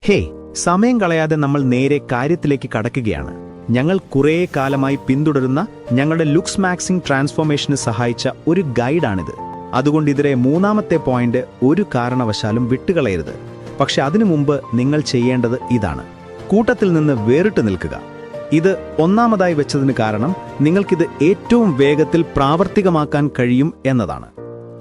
ഹേ, സമയം കളയാതെ നമ്മൾ നേരെ കാര്യത്തിലേക്ക് കടക്കുകയാണ്. ഞങ്ങൾ കുറേ കാലമായി പിന്തുടരുന്ന ഞങ്ങളുടെ ലുക്സ് മാക്സിംഗ് ട്രാൻസ്ഫോർമേഷന് സഹായിച്ച ഒരു ഗൈഡാണിത്. അതുകൊണ്ട് ഇതിലെ മൂന്നാമത്തെ പോയിന്റ് ഒരു കാരണവശാലും വിട്ടുകളയരുത്. പക്ഷെ അതിനു മുമ്പ് നിങ്ങൾ ചെയ്യേണ്ടത് ഇതാണ്: കൂട്ടത്തിൽ നിന്ന് വേറിട്ട് നിൽക്കുക. ഇത് ഒന്നാമതായി വെച്ചതിന് കാരണം നിങ്ങൾക്കിത് ഏറ്റവും വേഗത്തിൽ പ്രാവർത്തികമാക്കാൻ കഴിയും എന്നതാണ്.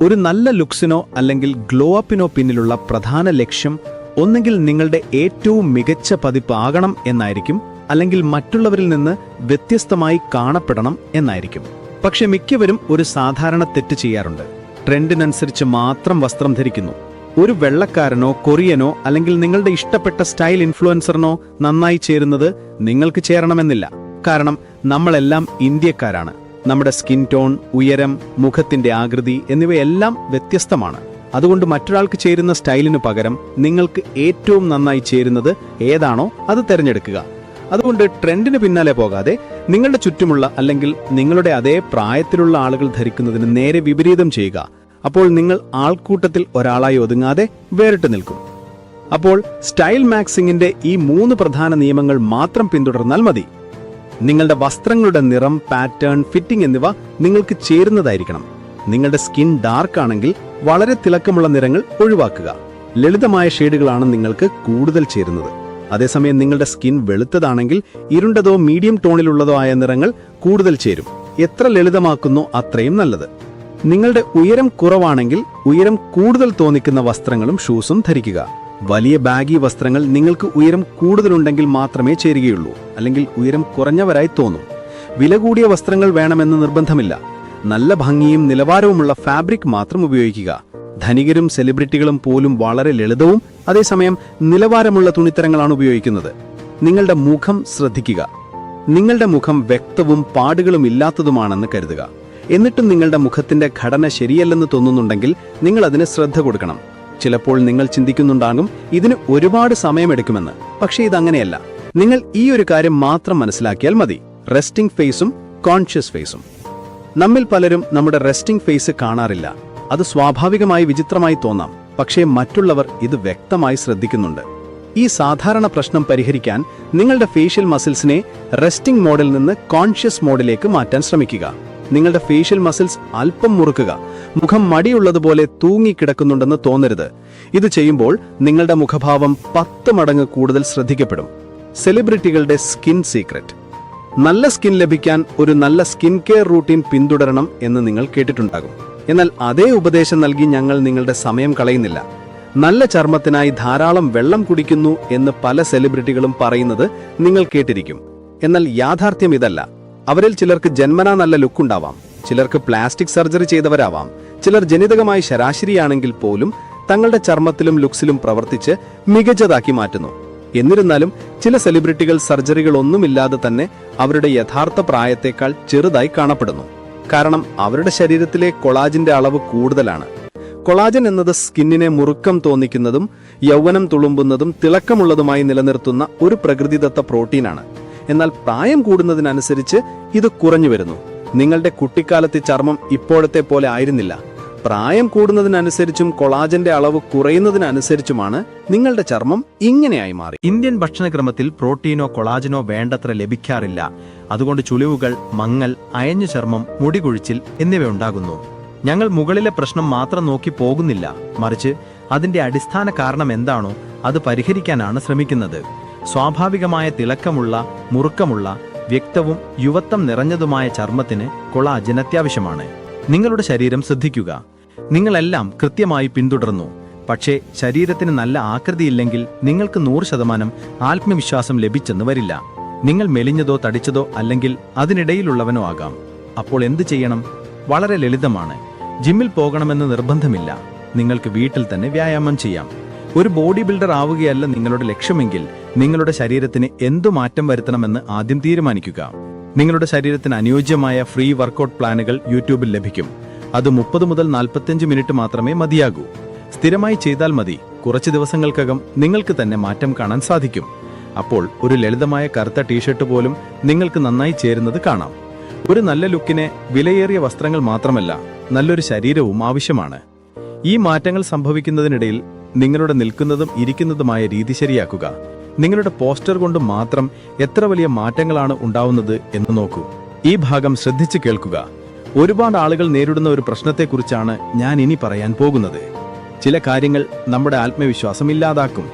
ഒരു നല്ല ലുക്സിനോ അല്ലെങ്കിൽ ഗ്ലോ അപ്പിനോ പിന്നിലുള്ള പ്രധാന ലക്ഷ്യം ഒന്നെങ്കിൽ നിങ്ങളുടെ ഏറ്റവും മികച്ച പതിപ്പ് ആകണം എന്നായിരിക്കും, അല്ലെങ്കിൽ മറ്റുള്ളവരിൽ നിന്ന് വ്യത്യസ്തമായി കാണപ്പെടണം എന്നായിരിക്കും. പക്ഷെ മിക്കവരും ഒരു സാധാരണ തെറ്റ് ചെയ്യാറുണ്ട്: ട്രെൻഡിനനുസരിച്ച് മാത്രം വസ്ത്രം ധരിക്കുന്നു. ഒരു വെള്ളക്കാരനോ കൊറിയനോ അല്ലെങ്കിൽ നിങ്ങളുടെ ഇഷ്ടപ്പെട്ട സ്റ്റൈൽ ഇൻഫ്ലുവൻസറിനോ നന്നായി ചേരുന്നത് നിങ്ങൾക്ക് ചേരണമെന്നില്ല. കാരണം നമ്മളെല്ലാം ഇന്ത്യക്കാരാണ്. നമ്മുടെ സ്കിൻ ടോൺ, ഉയരം, മുഖത്തിന്റെ ആകൃതി എന്നിവയെല്ലാം വ്യത്യസ്തമാണ്. അതുകൊണ്ട് മറ്റൊരാൾക്ക് ചേരുന്ന സ്റ്റൈലിനു പകരം നിങ്ങൾക്ക് ഏറ്റവും നന്നായി ചേരുന്നത് ഏതാണോ അത് തിരഞ്ഞെടുക്കുക. അതുകൊണ്ട് ട്രെൻഡിന് പിന്നാലെ പോകാതെ നിങ്ങളുടെ ചുറ്റുമുള്ള അല്ലെങ്കിൽ നിങ്ങളുടെ അതേ പ്രായത്തിലുള്ള ആളുകൾ ധരിക്കുന്നതിന് നേരെ വിപരീതം ചെയ്യുക. അപ്പോൾ നിങ്ങൾ ആൾക്കൂട്ടത്തിൽ ഒരാളായി ഒതുങ്ങാതെ വേറിട്ട് നിൽക്കും. അപ്പോൾ സ്റ്റൈൽ മാക്സിങ്ങിന്റെ ഈ 3 പ്രധാന നിയമങ്ങൾ മാത്രം പിന്തുടർന്നാൽ മതി. നിങ്ങളുടെ വസ്ത്രങ്ങളുടെ നിറം, പാറ്റേൺ, ഫിറ്റിംഗ് എന്നിവ നിങ്ങൾക്ക് ചേരുന്നതായിരിക്കണം. നിങ്ങളുടെ സ്കിൻ ഡാർക്ക് ആണെങ്കിൽ വളരെ തിളക്കമുള്ള നിറങ്ങൾ ഒഴിവാക്കുക. ലളിതമായ ഷെയ്ഡുകളാണ് നിങ്ങൾക്ക് കൂടുതൽ ചേരുന്നത്. അതേസമയം നിങ്ങളുടെ സ്കിൻ വെളുത്തതാണെങ്കിൽ ഇരുണ്ടതോ മീഡിയം ടോണിലുള്ളതോ ആയ നിറങ്ങൾ കൂടുതൽ ചേരും. എത്ര ലളിതമാക്കുന്നോ അത്രയും നല്ലത്. നിങ്ങളുടെ ഉയരം കുറവാണെങ്കിൽ ഉയരം കൂടുതൽ തോന്നിക്കുന്ന വസ്ത്രങ്ങളും ഷൂസും ധരിക്കുക. വലിയ ബാഗി വസ്ത്രങ്ങൾ നിങ്ങൾക്ക് ഉയരം കൂടുതലുണ്ടെങ്കിൽ മാത്രമേ ചേരുകയുള്ളൂ, അല്ലെങ്കിൽ ഉയരം കുറഞ്ഞവരായി തോന്നും. വില കൂടിയ വസ്ത്രങ്ങൾ വേണമെന്ന് നിർബന്ധമില്ല. നല്ല ഭംഗിയും നിലവാരവുമുള്ള ഫാബ്രിക് മാത്രം ഉപയോഗിക്കുക. ധനികരും സെലിബ്രിറ്റികളും പോലും വളരെ ലളിതവും അതേസമയം നിലവാരമുള്ള തുണിത്തരങ്ങളാണ് ഉപയോഗിക്കുന്നത്. നിങ്ങളുടെ മുഖം ശ്രദ്ധിക്കുക. നിങ്ങളുടെ മുഖം വ്യക്തവും പാടുകളും ഇല്ലാത്തതുമാണെന്ന് കരുതുക. എന്നിട്ടും നിങ്ങളുടെ മുഖത്തിന്റെ ഘടന ശരിയല്ലെന്ന് തോന്നുന്നുണ്ടെങ്കിൽ നിങ്ങൾ അതിന് ശ്രദ്ധ കൊടുക്കണം. ചിലപ്പോൾ നിങ്ങൾ ചിന്തിക്കുന്നുണ്ടാകും ഇതിന് ഒരുപാട് സമയമെടുക്കുമെന്ന്. പക്ഷേ ഇതങ്ങനെയല്ല. നിങ്ങൾ ഈ ഒരു കാര്യം മാത്രം മനസ്സിലാക്കിയാൽ മതി: റെസ്റ്റിംഗ് ഫേസും കോൺഷ്യസ് ഫേസും. നമ്മിൽ പലരും നമ്മുടെ റെസ്റ്റിംഗ് ഫേസ് കാണാറില്ല. അത് സ്വാഭാവികമായി വിചിത്രമായി തോന്നാം, പക്ഷേ മറ്റുള്ളവർ ഇത് വ്യക്തമായി ശ്രദ്ധിക്കുന്നുണ്ട്. ഈ സാധാരണ പ്രശ്നം പരിഹരിക്കാൻ നിങ്ങളുടെ ഫേഷ്യൽ മസിൽസിനെ റെസ്റ്റിംഗ് മോഡിൽ നിന്ന് കോൺഷ്യസ് മോഡിലേക്ക് മാറ്റാൻ ശ്രമിക്കുക. നിങ്ങളുടെ ഫേഷ്യൽ മസിൽസ് അല്പം മുറുക്കുക. മുഖം മടിയുള്ളതുപോലെ തൂങ്ങിക്കിടക്കുന്നുണ്ടെന്ന് തോന്നരുത്. ഇത് ചെയ്യുമ്പോൾ നിങ്ങളുടെ മുഖഭാവം 10 മടങ്ങ് കൂടുതൽ ശ്രദ്ധിക്കപ്പെടും. സെലിബ്രിറ്റികളുടെ സ്കിൻ സീക്രട്ട്. നല്ല സ്കിൻ ലഭിക്കാൻ ഒരു നല്ല സ്കിൻ കെയർ റൂട്ടീൻ പിന്തുടരണം എന്ന് നിങ്ങൾ കേട്ടിട്ടുണ്ടാകും. എന്നാൽ അതേ ഉപദേശം നൽകി ഞങ്ങൾ നിങ്ങളുടെ സമയം കളയുന്നില്ല. നല്ല ചർമ്മത്തിനായി ധാരാളം വെള്ളം കുടിക്കുന്നു എന്ന് പല സെലിബ്രിറ്റികളും പറയുന്നത് നിങ്ങൾ കേട്ടിരിക്കും. എന്നാൽ യാഥാർത്ഥ്യം ഇതല്ല. അവരിൽ ചിലർക്ക് ജന്മനാ നല്ല ലുക്കുണ്ടാവാം, ചിലർക്ക് പ്ലാസ്റ്റിക് സർജറി ചെയ്തവരാവാം, ചിലർ ജനിതകമായി ശരാശരിയാണെങ്കിൽ പോലും തങ്ങളുടെ ചർമ്മത്തിലും ലുക്സിലും പ്രവർത്തിച്ച് മികച്ചതാക്കി മാറ്റുന്നു. എന്നിരുന്നാലും ചില സെലിബ്രിറ്റികൾ സർജറികളൊന്നുമില്ലാതെ തന്നെ അവരുടെ യഥാർത്ഥ പ്രായത്തേക്കാൾ ചെറുതായി കാണപ്പെടുന്നു. കാരണം അവരുടെ ശരീരത്തിലെ കൊളാജിന്റെ അളവ് കൂടുതലാണ്. കൊളാജൻ എന്നത് സ്കിന്നിനെ മുറുക്കം തോന്നിക്കുന്നതും യൗവനം തുളുമ്പുന്നതും തിളക്കമുള്ളതുമായി നിലനിർത്തുന്ന ഒരു പ്രകൃതിദത്ത പ്രോട്ടീനാണ്. എന്നാൽ പ്രായം കൂടുന്നതിനനുസരിച്ച് ഇത് കുറഞ്ഞു വരുന്നു. നിങ്ങളുടെ കുട്ടിക്കാലത്തെ ചർമ്മം ഇപ്പോഴത്തെ പോലെ ആയിരുന്നില്ല. പ്രായം കൂടുന്നതിനനുസരിച്ചും കൊളാജന്റെ അളവ് കുറയുന്നതിനനുസരിച്ചുമാണ് നിങ്ങളുടെ ചർമ്മം ഇങ്ങനെയായി മാറി. ഇന്ത്യൻ ഭക്ഷണക്രമത്തിൽ പ്രോട്ടീനോ കൊളാജനോ വേണ്ടത്ര ലഭിക്കാറില്ല. അതുകൊണ്ട് ചുളിവുകൾ, മങ്ങൽ, അയഞ്ഞ ചർമ്മം, മുടികൊഴിച്ചിൽ എന്നിവയുണ്ടാകുന്നു. ഞങ്ങൾ മുകളിലെ പ്രശ്നം മാത്രം നോക്കി പോകുന്നില്ല, മറിച്ച് അതിന്റെ അടിസ്ഥാന കാരണം എന്താണോ അത് പരിഹരിക്കാനാണ് ശ്രമിക്കുന്നത്. സ്വാഭാവികമായ തിളക്കമുള്ള, മുറുക്കമുള്ള, വ്യക്തവും യുവത്വം നിറഞ്ഞതുമായ ചർമ്മത്തിന് കൊളാജൻ അത്യാവശ്യമാണ്. നിങ്ങളുടെ ശരീരം ശ്രദ്ധിക്കുക. നിങ്ങളെല്ലാം കൃത്യമായി പിന്തുടർന്നു. പക്ഷേ ശരീരത്തിന് നല്ല ആകൃതിയില്ലെങ്കിൽ നിങ്ങൾക്ക് 100% ആത്മവിശ്വാസം ലഭിച്ചെന്ന് വരില്ല. നിങ്ങൾ മെലിഞ്ഞതോ തടിച്ചതോ അല്ലെങ്കിൽ അതിനിടയിലുള്ളവനോ ആകാം. അപ്പോൾ എന്ത് ചെയ്യണം? വളരെ ലളിതമാണ്. ജിമ്മിൽ പോകണമെന്ന് നിർബന്ധമില്ല. നിങ്ങൾക്ക് വീട്ടിൽ തന്നെ വ്യായാമം ചെയ്യാം. ഒരു ബോഡി ബിൽഡർ ആവുകയല്ല നിങ്ങളുടെ ലക്ഷ്യമെങ്കിൽ നിങ്ങളുടെ ശരീരത്തിന് എന്തു മാറ്റം വരുത്തണമെന്ന് ആദ്യം തീരുമാനിക്കുക. നിങ്ങളുടെ ശരീരത്തിന് അനുയോജ്യമായ ഫ്രീ വർക്കൗട്ട് പ്ലാനുകൾ യൂട്യൂബിൽ ലഭിക്കും. അത് 30 മുതൽ 45 മിനിറ്റ് മാത്രമേ മതിയാകൂ. സ്ഥിരമായി ചെയ്താൽ മതി. കുറച്ച് ദിവസങ്ങൾക്കകം നിങ്ങൾക്ക് തന്നെ മാറ്റം കാണാൻ സാധിക്കും. അപ്പോൾ ഒരു ലളിതമായ കറുത്ത ടീഷർട്ട് പോലും നിങ്ങൾക്ക് നന്നായി ചേരുന്നത് കാണാം. ഒരു നല്ല ലുക്കിന് വിലയേറിയ വസ്ത്രങ്ങൾ മാത്രമല്ല, നല്ലൊരു ശരീരവും ആവശ്യമാണ്. ഈ മാറ്റങ്ങൾ സംഭവിക്കുന്നതിനിടയിൽ നിങ്ങളുടെ നിൽക്കുന്നതും ഇരിക്കുന്നതുമായ രീതി ശരിയാക്കുക. നിങ്ങളുടെ പോസ്റ്റർ കൊണ്ട് മാത്രം എത്ര വലിയ മാറ്റങ്ങളാണ് ഉണ്ടാവുന്നത് എന്ന് നോക്കൂ. ഈ ഭാഗം ശ്രദ്ധിച്ചു കേൾക്കുക. ഒരുപാട് ആളുകൾ നേരിടുന്ന ഒരു പ്രശ്നത്തെക്കുറിച്ചാണ് ഞാൻ ഇനി പറയാൻ പോകുന്നത്. ചില കാര്യങ്ങൾ നമ്മുടെ ആത്മവിശ്വാസം ഇല്ലാതാക്കും.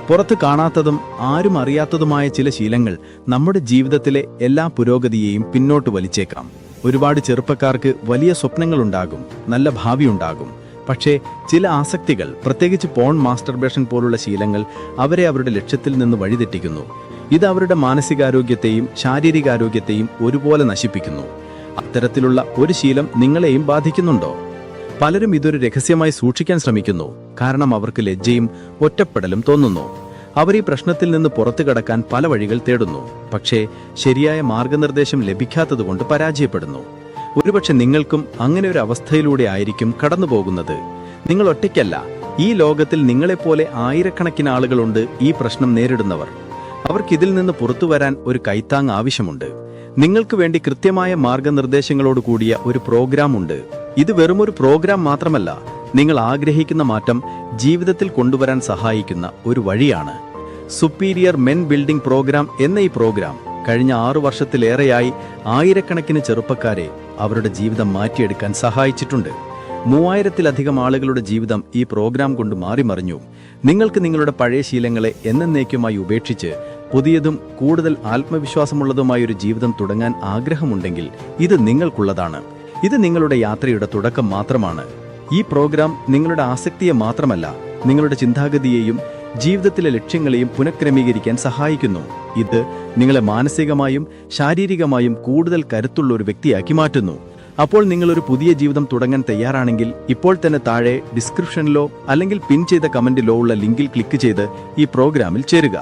പുറത്ത് കാണാത്തതും ആരും അറിയാത്തതുമായ ചില ശീലങ്ങൾ നമ്മുടെ ജീവിതത്തിലെ എല്ലാ പുരോഗതിയെയും പിന്നോട്ട് വലിച്ചേക്കാം. ഒരുപാട് ചെറുപ്പക്കാർക്ക് വലിയ സ്വപ്നങ്ങളുണ്ടാകും, നല്ല ഭാവിയുണ്ടാകും. പക്ഷേ ചില ആസക്തികൾ, പ്രത്യേകിച്ച് പോൺ മാസ്റ്റർബേഷൻ പോലുള്ള ശീലങ്ങൾ അവരെ അവരുടെ ലക്ഷ്യത്തിൽ നിന്ന് വഴിതെറ്റിക്കുന്നു. ഇത് അവരുടെ മാനസികാരോഗ്യത്തെയും ശാരീരികാരോഗ്യത്തെയും ഒരുപോലെ നശിപ്പിക്കുന്നു. അത്തരത്തിലുള്ള ഒരു ശീലം നിങ്ങളെയും ബാധിക്കുന്നുണ്ടോ? പലരും ഇതൊരു രഹസ്യമായി സൂക്ഷിക്കാൻ ശ്രമിക്കുന്നു, കാരണം അവർക്ക് ലജ്ജയും ഒറ്റപ്പെടലും തോന്നുന്നു. അവർ ഈ പ്രശ്നത്തിൽ നിന്ന് പുറത്തു കടക്കാൻ പല വഴികൾ തേടുന്നു, പക്ഷേ ശരിയായ മാർഗനിർദ്ദേശം ലഭിക്കാത്തതുകൊണ്ട് പരാജയപ്പെടുന്നു. ഒരുപക്ഷെ നിങ്ങൾക്കും അങ്ങനെ ഒരു അവസ്ഥയിലൂടെ ആയിരിക്കും കടന്നുപോകുന്നത്. നിങ്ങൾ ഒറ്റയ്ക്കല്ല. ഈ ലോകത്തിൽ നിങ്ങളെപ്പോലെ ആയിരക്കണക്കിന് ആളുകളുണ്ട് ഈ പ്രശ്നം നേരിടുന്നവർ. അവർക്കിതിൽ നിന്ന് പുറത്തുവരാൻ ഒരു കൈത്താങ് ആവശ്യമുണ്ട്. നിങ്ങൾക്ക് വേണ്ടി കൃത്യമായ മാർഗനിർദ്ദേശങ്ങളോട് കൂടിയ ഒരു പ്രോഗ്രാം ഉണ്ട്. ഇത് വെറുമൊരു പ്രോഗ്രാം മാത്രമല്ല, നിങ്ങൾ ആഗ്രഹിക്കുന്ന മാറ്റം ജീവിതത്തിൽ കൊണ്ടുവരാൻ സഹായിക്കുന്ന ഒരു വഴിയാണ്. സുപ്പീരിയർ മെൻ ബിൽഡിംഗ് പ്രോഗ്രാം എന്ന ഈ പ്രോഗ്രാം കഴിഞ്ഞ 6 വർഷത്തിലേറെയായി ആയിരക്കണക്കിന് ചെറുപ്പക്കാരെ അവരുടെ ജീവിതം മാറ്റിയെടുക്കാൻ സഹായിച്ചിട്ടുണ്ട്. 3000-ലധികം ആളുകളുടെ ജീവിതം ഈ പ്രോഗ്രാം കൊണ്ട് മാറിമറിഞ്ഞു. നിങ്ങൾക്ക് നിങ്ങളുടെ പഴയ ശീലങ്ങളെ എന്നേക്കുമായി ഉപേക്ഷിച്ച് പുതിയതും കൂടുതൽ ആത്മവിശ്വാസമുള്ളതുമായ ഒരു ജീവിതം തുടങ്ങാൻ ആഗ്രഹമുണ്ടെങ്കിൽ ഇത് നിങ്ങൾക്കുള്ളതാണ്. ഇത് നിങ്ങളുടെ യാത്രയുടെ തുടക്കം മാത്രമാണ്. ഈ പ്രോഗ്രാം നിങ്ങളുടെ ആസക്തിയെ മാത്രമല്ല, നിങ്ങളുടെ ചിന്താഗതിയെയും ജീവിതത്തിലെ ലക്ഷ്യങ്ങളെയും പുനഃക്രമീകരിക്കാൻ സഹായിക്കുന്നു. ഇത് നിങ്ങളെ മാനസികമായും ശാരീരികമായും കൂടുതൽ കരുത്തുള്ള ഒരു വ്യക്തിയാക്കി മാറ്റുന്നു. അപ്പോൾ നിങ്ങളൊരു പുതിയ ജീവിതം തുടങ്ങാൻ തയ്യാറാണെങ്കിൽ ഇപ്പോൾ തന്നെ താഴെ ഡിസ്ക്രിപ്ഷനിലോ അല്ലെങ്കിൽ പിൻ ചെയ്ത കമന്റിലോ ഉള്ള ലിങ്കിൽ ക്ലിക്ക് ചെയ്ത് ഈ പ്രോഗ്രാമിൽ ചേരുക.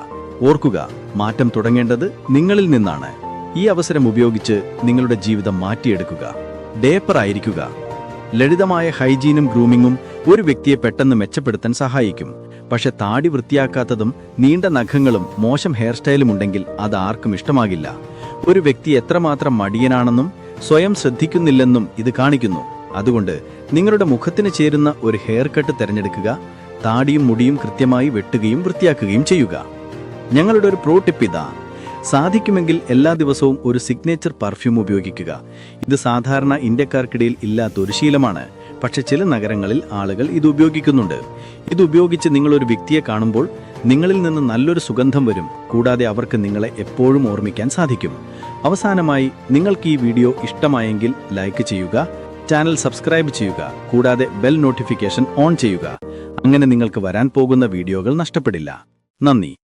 ഓർക്കുക, മാറ്റം തുടങ്ങേണ്ടത് നിങ്ങളിൽ നിന്നാണ്. ഈ അവസരം ഉപയോഗിച്ച് നിങ്ങളുടെ ജീവിതം മാറ്റിയെടുക്കുക. ഡേപ്പർ ആയിരിക്കുക. ലളിതമായ ഹൈജീനും ഗ്രൂമിങ്ങും ഒരു വ്യക്തിയെ പെട്ടെന്ന് മെച്ചപ്പെടുത്താൻ സഹായിക്കും. പക്ഷെ താടി വൃത്തിയാക്കാത്തതും നീണ്ട നഖങ്ങളും മോശം ഹെയർ സ്റ്റൈലും ഉണ്ടെങ്കിൽ അത് ആർക്കും ഇഷ്ടമാകില്ല. ഒരു വ്യക്തി എത്രമാത്രം മടിയനാണെന്നും സ്വയം ശ്രദ്ധിക്കുന്നില്ലെന്നും ഇത് കാണിക്കുന്നു. അതുകൊണ്ട് നിങ്ങളുടെ മുഖത്തിന് ചേരുന്ന ഒരു ഹെയർ കട്ട് തിരഞ്ഞെടുക്കുക. താടിയും മുടിയും കൃത്യമായി വെട്ടുകയും വൃത്തിയാക്കുകയും ചെയ്യുക. ഞങ്ങളുടെ ഒരു പ്രോ ടിപ്പ് ഇതാ. സാധിക്കുമെങ്കിൽ എല്ലാ ദിവസവും ഒരു സിഗ്നേച്ചർ പെർഫ്യൂം ഉപയോഗിക്കുക. ഇത് സാധാരണ ഇന്ത്യക്കാർക്കിടയിൽ ഇല്ലാത്ത ഒരു ശീലമാണ്. പക്ഷെ ചില നഗരങ്ങളിൽ ആളുകൾ ഇത് ഉപയോഗിക്കുന്നുണ്ട്. ഇത് ഉപയോഗിച്ച് നിങ്ങളൊരു വ്യക്തിയെ കാണുമ്പോൾ നിങ്ങളിൽ നിന്ന് നല്ലൊരു സുഗന്ധം വരും. കൂടാതെ അവർക്ക് നിങ്ങളെ എപ്പോഴും ഓർമ്മിക്കാൻ സാധിക്കും. അവസാനമായി, നിങ്ങൾക്ക് ഈ വീഡിയോ ഇഷ്ടമായെങ്കിൽ ലൈക്ക് ചെയ്യുക, ചാനൽ സബ്സ്ക്രൈബ് ചെയ്യുക, കൂടാതെ ബെൽ നോട്ടിഫിക്കേഷൻ ഓൺ ചെയ്യുക. അങ്ങനെ നിങ്ങൾക്ക് വരാൻ പോകുന്ന വീഡിയോകൾ നഷ്ടപ്പെടില്ല. നന്ദി.